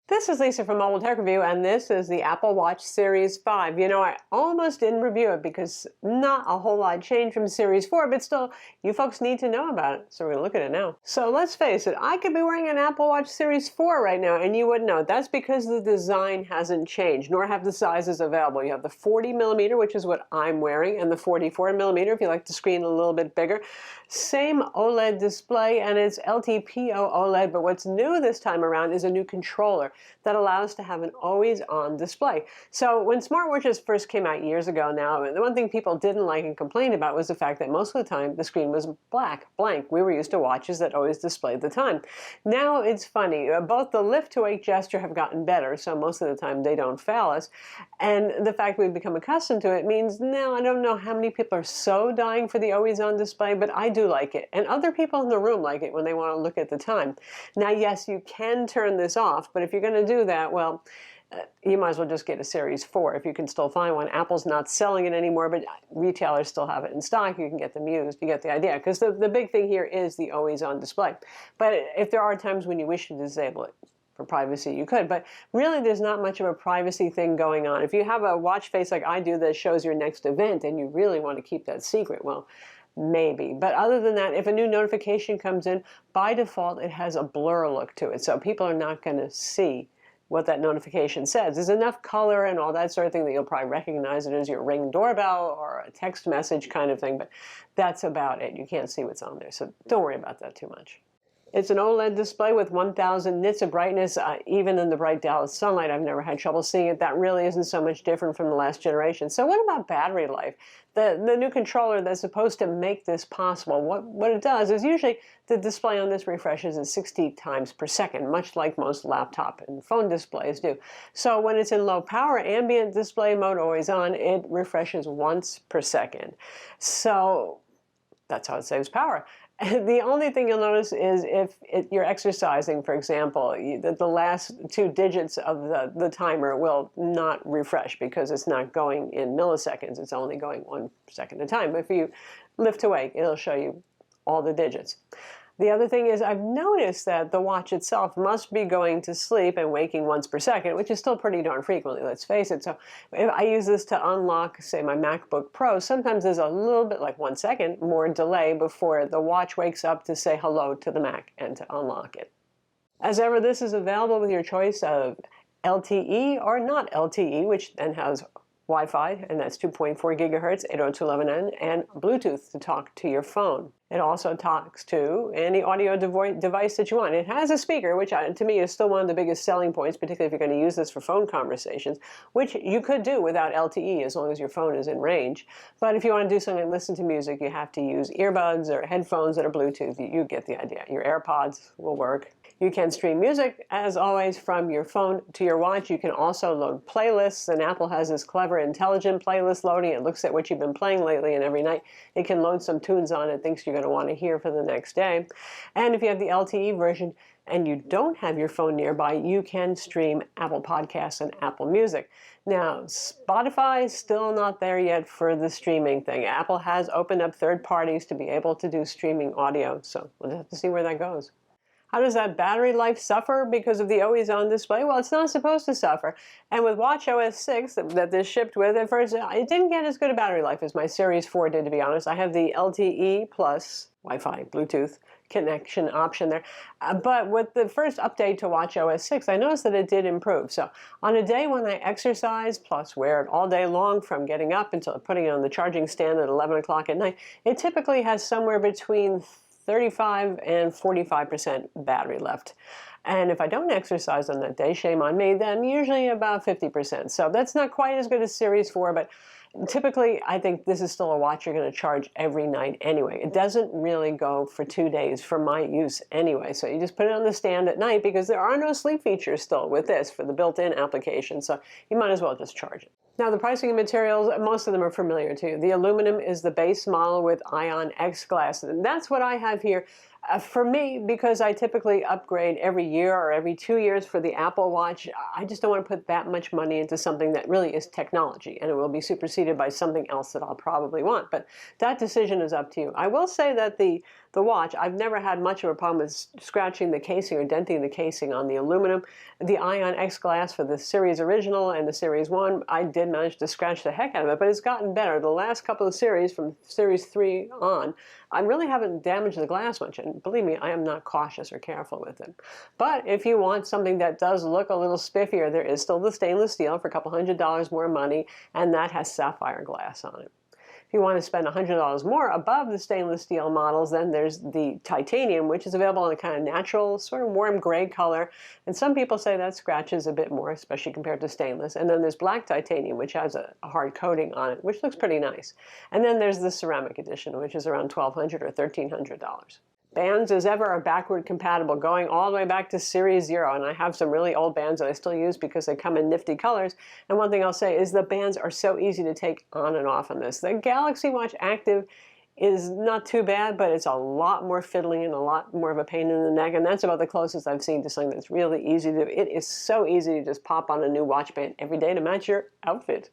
This is Lisa from Mobile Tech Review, and this is the Apple Watch Series 5. You know, I almost didn't review it because not a whole lot changed from Series 4, but still, you folks need to know about it, so we're going to look at it now. So let's face it, I could be wearing an Apple Watch Series 4 right now, and you wouldn't know. That's because the design hasn't changed, nor have the sizes available. You have the 40mm, which is what I'm wearing, and the 44mm if you like the screen a little bit bigger. Same OLED display, and it's LTPO OLED, but what's new this time around is a new controller that allows to have an always-on display. So when smartwatches first came out years ago now, the one thing people didn't like and complained about was the fact that most of the time the screen was blank. We were used to watches that always displayed the time. Now it's funny, both the lift to wake gesture have gotten better, so most of the time they don't fail us, and the fact we've become accustomed to it means now I don't know how many people are so dying for the always-on display, but I do like it, and other people in the room like it when they want to look at the time. Now yes, you can turn this off, but if you're going to do that, well, you might as well just get a Series 4 if you can still find one. Apple's not selling it anymore, but retailers still have it in stock. You can get them used. You get the idea. Because the big thing here is the always-on display. But if there are times when you wish to disable it for privacy, you could. But really, there's not much of a privacy thing going on. If you have a watch face like I do that shows your next event and you really want to keep that secret, well, maybe. But other than that, if a new notification comes in, by default, it has a blur look to it. So people are not going to see what that notification says. There's enough color and all that sort of thing that you'll probably recognize it as your Ring doorbell or a text message kind of thing, but that's about it. You can't see what's on there, so don't worry about that too much. It's an OLED display with 1000 nits of brightness. Even in the bright Dallas sunlight, I've never had trouble seeing it. That really isn't so much different from the last generation. So what about battery life? The new controller that's supposed to make this possible, what it does is usually the display on this refreshes at 60 times per second, much like most laptop and phone displays do. So when it's in low power ambient display mode, always on, it refreshes once per second. So that's how it saves power. The only thing you'll notice is if you're exercising, for example, the last 2 digits of the timer will not refresh because it's not going in milliseconds. It's only going 1 second at a time. If you lift to wake, it'll show you all the digits. The other thing is I've noticed that the watch itself must be going to sleep and waking once per second, which is still pretty darn frequently, let's face it. So if I use this to unlock, say, my MacBook Pro, sometimes there's a little bit, like 1 second, more delay before the watch wakes up to say hello to the Mac and to unlock it. As ever, this is available with your choice of LTE or not LTE, which then has Wi-Fi, and that's 2.4 gigahertz, 802.11n, and Bluetooth to talk to your phone. It also talks to any audio device that you want. It has a speaker, which to me is still one of the biggest selling points, particularly if you're going to use this for phone conversations, which you could do without LTE as long as your phone is in range. But if you want to do something like listen to music, you have to use earbuds or headphones that are Bluetooth. You get the idea. Your AirPods will work. You can stream music, as always, from your phone to your watch. You can also load playlists, and Apple has this clever, intelligent playlist loading. It looks at what you've been playing lately, and every night it can load some tunes on it, thinks you're going to want to hear for the next day. And if you have the LTE version and you don't have your phone nearby, you can stream Apple Podcasts and Apple Music. Now, Spotify is still not there yet for the streaming thing. Apple has opened up third parties to be able to do streaming audio, so we'll have to see where that goes. How does that battery life suffer because of the always-on display? Well, it's not supposed to suffer. And with watchOS 6 that this shipped with, at first, it didn't get as good a battery life as my Series 4 did, to be honest. I have the LTE plus Wi-Fi, Bluetooth connection option there. But with the first update to watchOS 6, I noticed that it did improve. So on a day when I exercise, plus wear it all day long from getting up until putting it on the charging stand at 11 o'clock at night, it typically has somewhere between 35 and 45% battery left. And if I don't exercise on that day, shame on me, then usually about 50%. So that's not quite as good as Series 4, but typically I think this is still a watch you're going to charge every night anyway. It doesn't really go for 2 days for my use anyway. So you just put it on the stand at night because there are no sleep features still with this for the built-in application. So you might as well just charge it. Now the pricing of materials, most of them are familiar to you. The aluminum is the base model with Ion X glass, and that's what I have here. For me, because I typically upgrade every year or every 2 years for the Apple Watch, I just don't want to put that much money into something that really is technology, and it will be superseded by something else that I'll probably want. But that decision is up to you. I will say that the the watch, I've never had much of a problem with scratching the casing or denting the casing on the aluminum. The Ion X glass for the Series Original and the Series 1, I did manage to scratch the heck out of it, but it's gotten better. The last couple of series, from Series 3 on, I really haven't damaged the glass much, and believe me, I am not cautious or careful with it. But if you want something that does look a little spiffier, there is still the stainless steel for a couple $100 more money, and that has sapphire glass on it. If you want to spend $100 more above the stainless steel models, then there's the titanium, which is available in a kind of natural, sort of warm gray color. And some people say that scratches a bit more, especially compared to stainless. And then there's black titanium, which has a hard coating on it, which looks pretty nice. And then there's the ceramic edition, which is around $1,200 or $1,300. Bands as ever are backward compatible, going all the way back to Series 0, and I have some really old bands that I still use because they come in nifty colors. And one thing I'll say is the bands are so easy to take on and off on this. The Galaxy Watch Active is not too bad, but it's a lot more fiddly and a lot more of a pain in the neck, and that's about the closest I've seen to something that's really easy to do. It is so easy to just pop on a new watch band every day to match your outfit.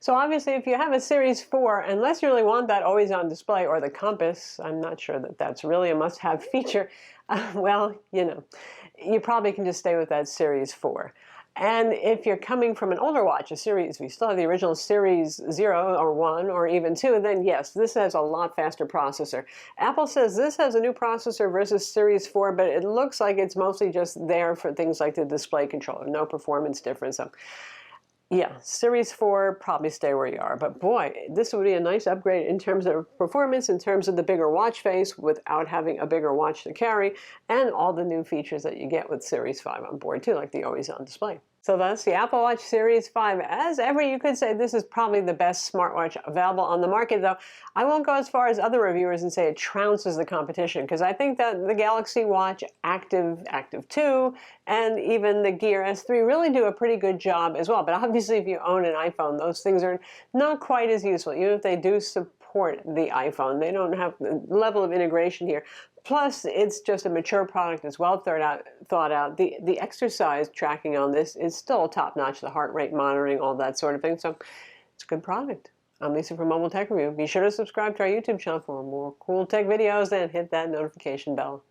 So obviously, if you have a Series 4, unless you really want that always on display, or the compass, I'm not sure that that's really a must-have feature, well, you know, you probably can just stay with that Series 4. And if you're coming from an older watch, a series, if you still have the original Series 0 or 1 or even 2, then yes, this has a lot faster processor. Apple says this has a new processor versus Series 4, but it looks like it's mostly just there for things like the display controller, no performance difference. So, yeah, Series 4, probably stay where you are. But boy, this would be a nice upgrade in terms of performance, in terms of the bigger watch face without having a bigger watch to carry, and all the new features that you get with Series 5 on board too, like the always-on display. So that's the Apple Watch Series 5. As ever, you could say this is probably the best smartwatch available on the market, though I won't go as far as other reviewers and say it trounces the competition, because I think that the Galaxy Watch Active, Active 2, and even the Gear S3 really do a pretty good job as well. But obviously, if you own an iPhone, those things are not quite as useful, even if they do support the iPhone. They don't have the level of integration here. Plus, it's just a mature product. It's well thought out. The exercise tracking on this is still top-notch, the heart rate monitoring, all that sort of thing. So it's a good product. I'm Lisa from Mobile Tech Review. Be sure to subscribe to our YouTube channel for more cool tech videos and hit that notification bell.